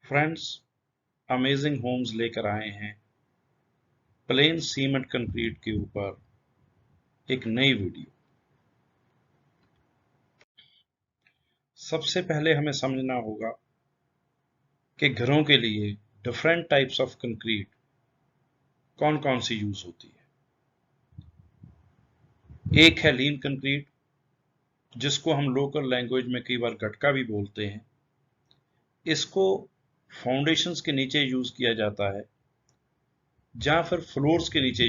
Friends, amazing Holmes लेकर आए हैं प्लेन सीमेंट कंक्रीट के ऊपर एक नई वीडियो। सबसे पहले हमें समझना होगा कि घरों के लिए डिफरेंट टाइप्स ऑफ कंक्रीट कौन कौन सी यूज होती है। एक है लीन कंक्रीट, जिसको हम लोकल लैंग्वेज में कई बार गटका भी बोलते हैं। इसको फाउंडेशंस के नीचे यूज किया जाता है या फिर फ्लोर्स के नीचे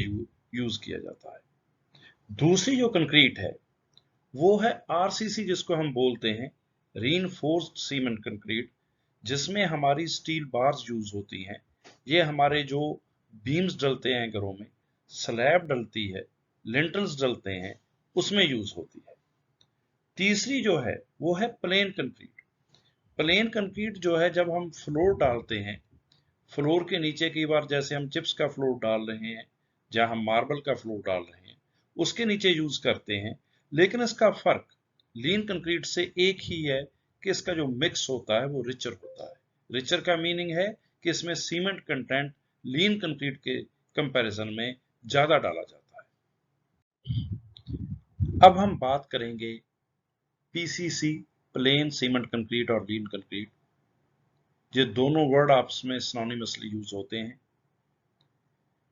यूज किया जाता है। दूसरी जो कंक्रीट है वो है आरसीसी, जिसको हम बोलते हैं रीइंफोर्स्ड सीमेंट कंक्रीट, जिसमें हमारी स्टील बार्स यूज होती हैं। ये हमारे जो बीम्स डलते हैं घरों में, स्लैब डलती है, लिंटल्स डलते हैं, उसमें यूज होती है। तीसरी जो है वो है प्लेन कंक्रीट। प्लेन कंक्रीट जो है, जब हम फ्लोर डालते हैं, फ्लोर के नीचे कई बार जैसे हम चिप्स का फ्लोर डाल रहे हैं या हम मार्बल का फ्लोर डाल रहे हैं, उसके नीचे यूज करते हैं। लेकिन इसका फर्क लीन कंक्रीट से एक ही है कि इसका जो मिक्स होता है वो रिचर होता है। रिचर का मीनिंग है कि इसमें सीमेंट कंटेंट लीन कंक्रीट के कंपैरिजन में ज्यादा डाला जाता है। अब हम बात करेंगे पीसीसी, प्लेन सीमेंट कंक्रीट और लीन कंक्रीट। ये दोनों वर्ड आपस में सिनोनिमसली यूज होते हैं।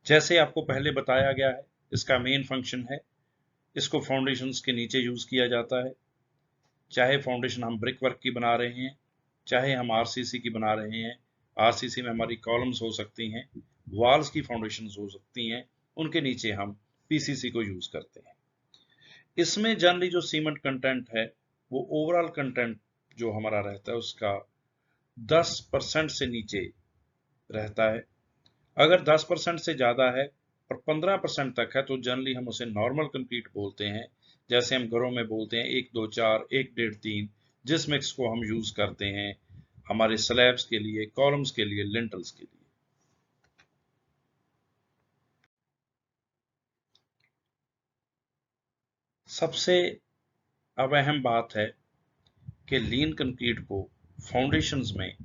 जैसे आपको पहले बताया गया है, इसका मेन फंक्शन है, इसको फाउंडेशंस के नीचे यूज किया जाता है। चाहे फाउंडेशन हम ब्रिक वर्क की बना रहे हैं, चाहे हम आरसीसी की बना रहे हैं। आरसीसी में हमारी कॉलम्स हो सकती हैं, वॉल्स की फाउंडेशंस हो सकती हैं, उनके नीचे हम पीसीसी को यूज करते हैं। इसमें जनरली जो सीमेंट कंटेंट है वो ओवरऑल कंटेंट जो हमारा रहता है उसका 10% से नीचे रहता है। अगर 10% से ज्यादा है और 15% तक है तो जनरली हम उसे नॉर्मल कंक्रीट बोलते हैं। जैसे हम घरों में बोलते हैं 1 2 4 1 1.5 3, जिस मिक्स को हम यूज करते हैं हमारे स्लैब्स के लिए, कॉलम्स के लिए, लिंटल्स के लिए। सबसे अब अहम बात है कि लीन कंक्रीट को फाउंडेशंस में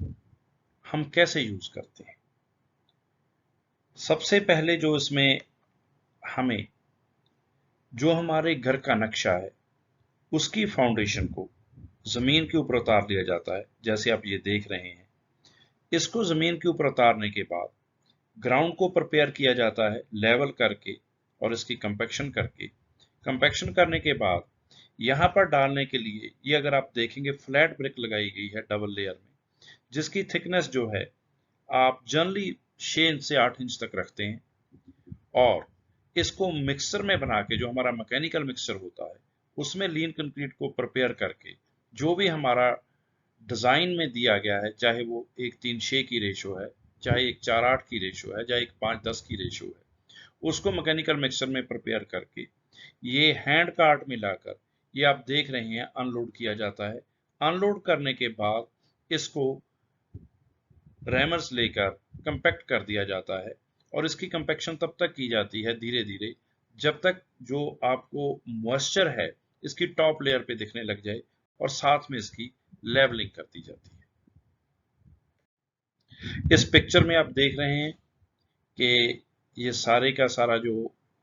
हम कैसे यूज करते हैं। सबसे पहले जो इसमें हमें जो हमारे घर का नक्शा है उसकी फाउंडेशन को जमीन के ऊपर उतार दिया जाता है, जैसे आप ये देख रहे हैं। इसको जमीन के ऊपर उतारने के बाद ग्राउंड को प्रिपेयर किया जाता है लेवल करके और इसकी कंपैक्शन करके। कंपैक्शन करने के बाद यहाँ पर डालने के लिए, ये अगर आप देखेंगे फ्लैट ब्रिक लगाई गई है डबल लेयर में, जिसकी थिकनेस जो है आप जनरली 6 इंच से 8 इंच तक रखते हैं। और इसको मिक्सर में बना के, जो हमारा मैकेनिकल मिक्सर होता है, उसमें लीन कंक्रीट को प्रिपेयर करके जो भी हमारा डिजाइन में दिया गया है, चाहे वो 1:3:6 की रेशो है, चाहे 1:4:8 की रेशो है, चाहे 1:5:10 की रेशो है, उसको मैकेनिकल मिक्सर में प्रिपेयर करके ये हैंड कार्ट में लाकर, ये आप देख रहे हैं, अनलोड किया जाता है। अनलोड करने के बाद इसको रैमर्स लेकर कंपैक्ट कर दिया जाता है। और इसकी कंपैक्शन तब तक की जाती है धीरे धीरे जब तक जो आपको मॉइस्चर है इसकी टॉप लेयर पे दिखने लग जाए, और साथ में इसकी लेवलिंग कर दी जाती है। इस पिक्चर में आप देख रहे हैं कि ये सारे का सारा जो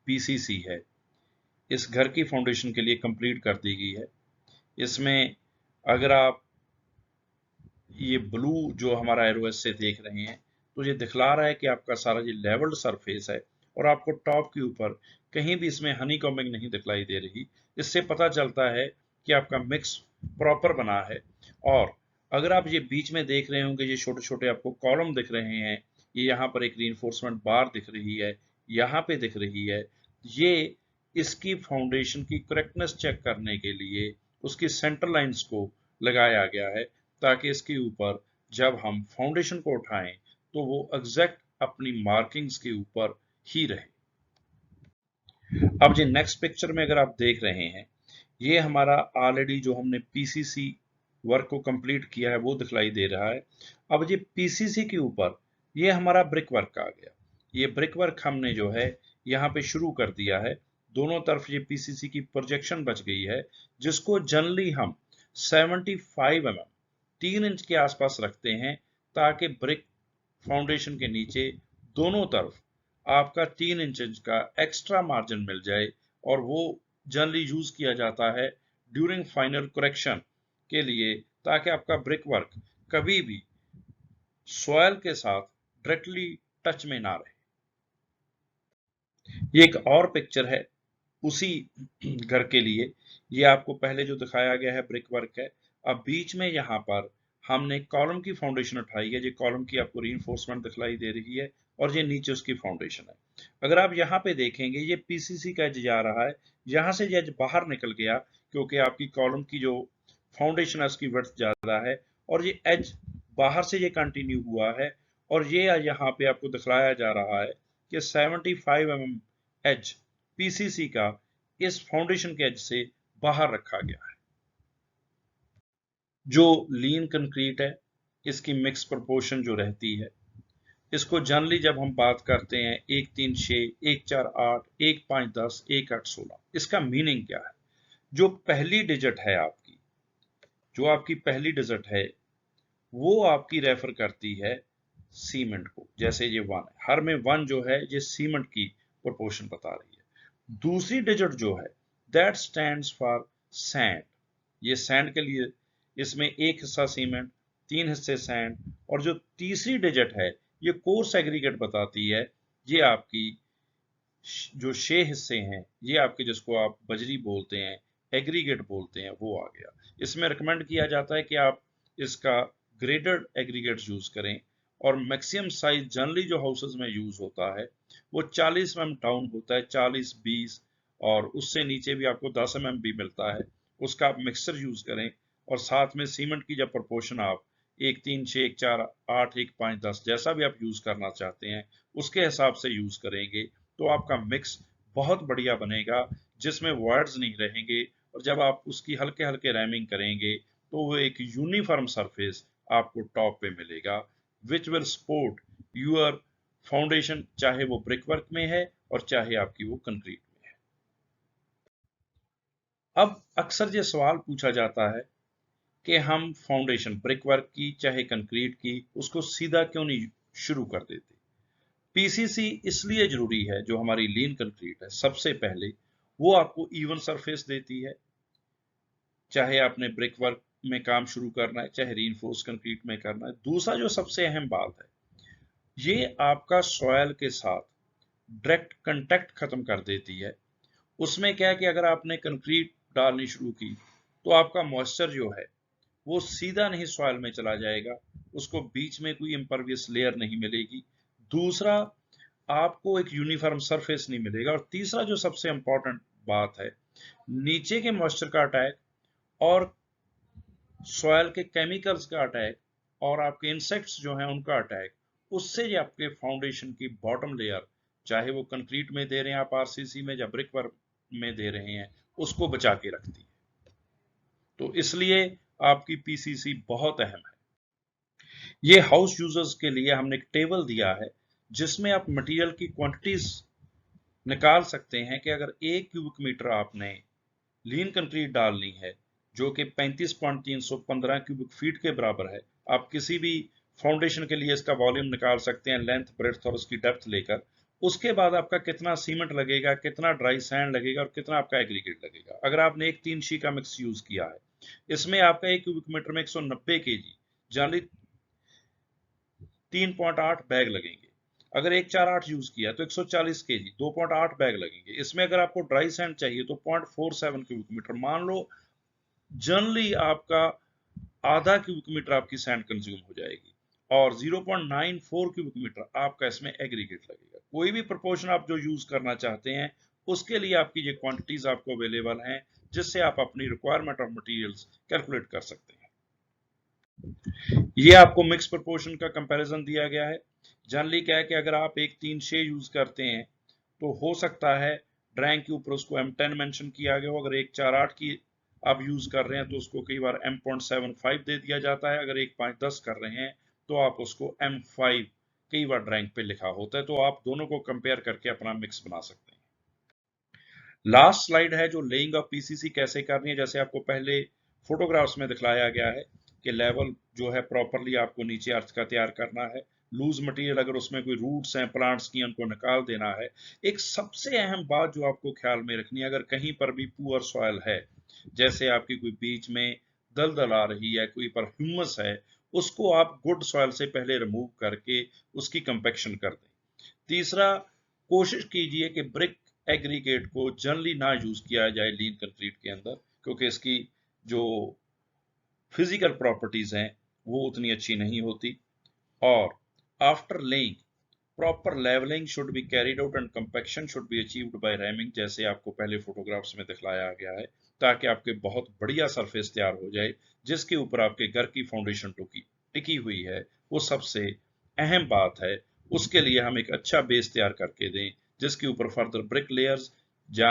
पीसीसी है इस घर की फाउंडेशन के लिए कंप्लीट कर दी गई है। इसमें अगर आप ये ब्लू जो हमारा एरो से देख रहे हैं तो ये दिखला रहा है कि आपका सारा ये लेवल्ड सरफेस है और आपको टॉप के ऊपर कहीं भी इसमें हनी कॉम्बिंग नहीं दिखलाई दे रही। इससे पता चलता है कि आपका मिक्स प्रॉपर बना है। और अगर आप ये बीच में देख रहे होंगे, ये छोटे छोटे आपको कॉलम दिख रहे हैं, ये यहाँ पर एक रीइंफोर्समेंट बार दिख रही है, यहाँ पे दिख रही है, ये इसकी फाउंडेशन की करेक्टनेस चेक करने के लिए उसकी सेंटर लाइंस को लगाया गया है, ताकि इसके ऊपर जब हम फाउंडेशन को उठाएं तो वो एग्जैक्ट अपनी मार्किंग्स के ऊपर ही रहे। अब ये नेक्स्ट पिक्चर में अगर आप देख रहे हैं, ये हमारा ऑलरेडी जो हमने पीसीसी वर्क को कंप्लीट किया है वो दिखलाई दे रहा है। अब ये पीसीसी के ऊपर ये हमारा ब्रिक वर्क आ गया। ये ब्रिक वर्क हमने जो है यहाँ पे शुरू कर दिया है। दोनों तरफ ये पीसीसी की प्रोजेक्शन बच गई है, जिसको जनरली हम 75 mm 3 इंच के आसपास रखते हैं, ताकि ब्रिक फाउंडेशन के नीचे दोनों तरफ आपका 3 इंच का एक्स्ट्रा मार्जिन मिल जाए, और वो जनरली यूज किया जाता है ड्यूरिंग फाइनल करेक्शन के लिए, ताकि आपका ब्रिक वर्क कभी भी सॉयल के साथ डायरेक्टली टच में ना रहे। ये एक और पिक्चर है उसी घर के लिए। ये आपको पहले जो दिखाया गया है ब्रिक वर्क है। अब बीच में यहाँ पर हमने कॉलम की फाउंडेशन उठाई है। ये कॉलम की आपको रीइंफोर्समेंट दिखलाई दे रही है, और ये नीचे उसकी फाउंडेशन है। अगर आप यहाँ पे देखेंगे, ये पीसीसी का एज जा रहा है, यहाँ से एज बाहर निकल गया क्योंकि आपकी कॉलम की जो फाउंडेशन है उसकी विड्थ ज्यादा है, और ये एज बाहर से ये कंटिन्यू हुआ है, और ये यहाँ पे आपको दिखलाया जा रहा है कि 75 mm एज पीसीसी का इस फाउंडेशन के एज से बाहर रखा गया है। जो लीन कंक्रीट है, इसकी मिक्स प्रोपोर्शन जो रहती है, इसको जनरली जब हम बात करते हैं 1 3 6 1 4 8 1 5 10 1 8 16, इसका मीनिंग क्या है? जो पहली डिजिट है आपकी, जो आपकी पहली डिजिट है, वो आपकी रेफर करती है सीमेंट को। जैसे ये 1 है, हर में 1 जो है ये सीमेंट की प्रोपोर्शन बता रही है। दूसरी डिजिट जो है, दैट स्टैंड्स फॉर सैंड। ये सैंड के लिए, इसमें एक हिस्सा सीमेंट, 3 हिस्से सैंड, और जो तीसरी डिजिट है ये कोर्स एग्रीगेट बताती है। ये आपकी जो 6 हिस्से हैं, ये आपके जिसको आप बजरी बोलते हैं, एग्रीगेट बोलते हैं, वो आ गया। इसमें रिकमेंड किया जाता है कि आप इसका ग्रेडेड एग्रीगेट्स यूज करें, और मैक्सिमम साइज जनरली जो हाउसेज में यूज होता है वो 40 mm डाउन होता है, 40 20, और उससे नीचे भी आपको 10 mm भी मिलता है। उसका आप मिक्सचर यूज करें, और साथ में सीमेंट की जब प्रोपोर्शन आप 1 3 6 1 4 8 1 5 10 जैसा भी आप यूज करना चाहते हैं उसके हिसाब से यूज करेंगे, तो आपका मिक्स बहुत बढ़िया बनेगा, जिसमें वर्ड्स नहीं रहेंगे। और जब आप उसकी हल्के हल्के रैमिंग करेंगे तो वो एक यूनिफॉर्म सरफेस आपको टॉप पे मिलेगा, which will support your foundation, चाहे वो ब्रिक वर्क में है और चाहे आपकी वो कंक्रीट में है। अब अक्सर ये सवाल पूछा जाता है कि हम फाउंडेशन ब्रिक वर्क की चाहे कंक्रीट की, उसको सीधा क्यों नहीं शुरू कर देते? पीसीसी इसलिए जरूरी है, जो हमारी लीन कंक्रीट है, सबसे पहले वो आपको इवन सरफेस देती है, चाहे आपने ब्रिक वर्क में काम शुरू करना है चाहे रीइंफोर्स कंक्रीट में करना है। दूसरा जो सबसे अहम बात है, ये आपका सॉयल के साथ डायरेक्ट कांटेक्ट खत्म कर देती है। उसमें क्या है कि अगर आपने कंक्रीट डालनी शुरू की तो आपका मॉइस्चर जो है वो सीधा नहीं सॉयल में चला जाएगा, उसको बीच में कोई इम्परवियस लेयर नहीं मिलेगी। दूसरा, आपको एक यूनिफॉर्म सरफेस नहीं मिलेगा। और तीसरा जो सबसे इंपॉर्टेंट बात है, नीचे के मॉइस्चर का अटैक और सॉयल के केमिकल्स का अटैक और आपके इंसेक्ट्स जो हैं उनका अटैक, उससे ये आपके फाउंडेशन की बॉटम लेयर, चाहे वो कंक्रीट में दे रहे हैं आप आरसीसी में या ब्रिक वर्क में दे रहे हैं, उसको बचा के रखती है। तो इसलिए आपकी पीसीसी बहुत अहम है। ये हाउस यूजर्स के लिए हमने एक टेबल दिया है जिसमें आप मटेरियल की क्वांटिटीज निकाल सकते हैं कि अगर 1 क्यूबिक मीटर आपने लीन कंक्रीट डालनी है जो कि 35.315 क्यूबिक फीट के बराबर है, आप किसी भी फाउंडेशन के लिए इसका वॉल्यूम निकाल सकते हैं, लेंथ ब्रेड्थ और उसकी डेप्थ लेकर। उसके बाद आपका कितना सीमेंट लगेगा, कितना ड्राई सैंड लगेगा और कितना आपका एग्रीगेट लगेगा। अगर आपने एक 3 शी का मिक्स यूज किया है, इसमें आपका 1 क्यूबिक मीटर में 190 केजी, जनरली 3.8 बैग लगेंगे। अगर 148 यूज किया तो 140 केजी, 2.8 बैग लगेंगे। इसमें अगर आपको ड्राई सैंड चाहिए तो 0.47 क्यूबिक मीटर, मान लो जनरली आपका आधा क्यूबिक मीटर आपकी सैंड कंज्यूम हो जाएगी, और 0.94 क्यूबिक मीटर आपका इसमें एग्रीगेट लगेगा। कोई भी प्रोपोर्शन आप जो यूज करना चाहते हैं उसके लिए आपकी ये क्वांटिटीज आपको अवेलेबल हैं, जिससे आप अपनी रिक्वायरमेंट ऑफ मटेरियल्स कैलकुलेट कर सकते हैं। ये आपको मिक्स प्रोपोर्शन का कंपैरिजन दिया गया है। जनरली क्या है कि अगर आप 1 3 6 यूज करते हैं तो हो सकता है ड्राइंग के ऊपर उसको M10 मेंशन किया गया हो। अगर 1 4 8 की आप यूज कर रहे हैं तो उसको कई बार M.75 दे दिया जाता है। अगर 1 5 10 कर रहे हैं तो आप उसको M5 कई बार ड्राइंग पे लिखा होता है। तो आप दोनों को कंपेयर करके अपना मिक्स बना सकते हैं। लास्ट स्लाइड है जो लेइंग ऑफ पीसीसी कैसे करनी है, जैसे आपको पहले फोटोग्राफ्स में दिखाया गया है। कि लेवल जो है प्रॉपरली आपको नीचे अर्थ का तैयार करना है। लूज मटेरियल अगर उसमें कोई रूट्स हैं प्लांट्स की, उनको निकाल देना है। एक सबसे अहम बात जो आपको ख्याल में रखनी है, अगर कहीं पर भी पुअर सॉइल है, जैसे आपकी कोई बीच में दलदल आ रही है, कोई पर ह्यूमस है, उसको आप गुड सॉइल से पहले रिमूव करके उसकी कंपेक्शन कर दें। तीसरा, कोशिश कीजिए कि ब्रिक एग्रीगेट को जनरली ना यूज किया जाए लीन कंक्रीट के अंदर, क्योंकि इसकी जो फिजिकल प्रॉपर्टीज हैं वो उतनी अच्छी नहीं होती। और after laying, proper levelling should be carried out and compaction should be achieved by ramming, जैसे आपको पहले फोटोग्राफ्स में दिखलाया गया है, ताकि आपके बहुत बढ़िया सरफेस तैयार हो जाए जिसके ऊपर आपके घर की फाउंडेशन टिकी हुई है। वो सबसे अहम बात है। उसके लिए हम एक अच्छा बेस तैयार करके दें जिसके ऊपर फर्दर ब्रिक लेयर्स या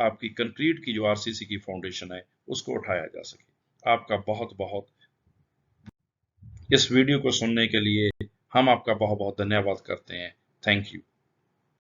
आपकी कंक्रीट की जो आरसीसी की फाउंडेशन है उसको उठाया जा सके। आपका बहुत बहुत इस वीडियो को सुनने के लिए हम आपका बहुत बहुत धन्यवाद करते हैं। Thank you.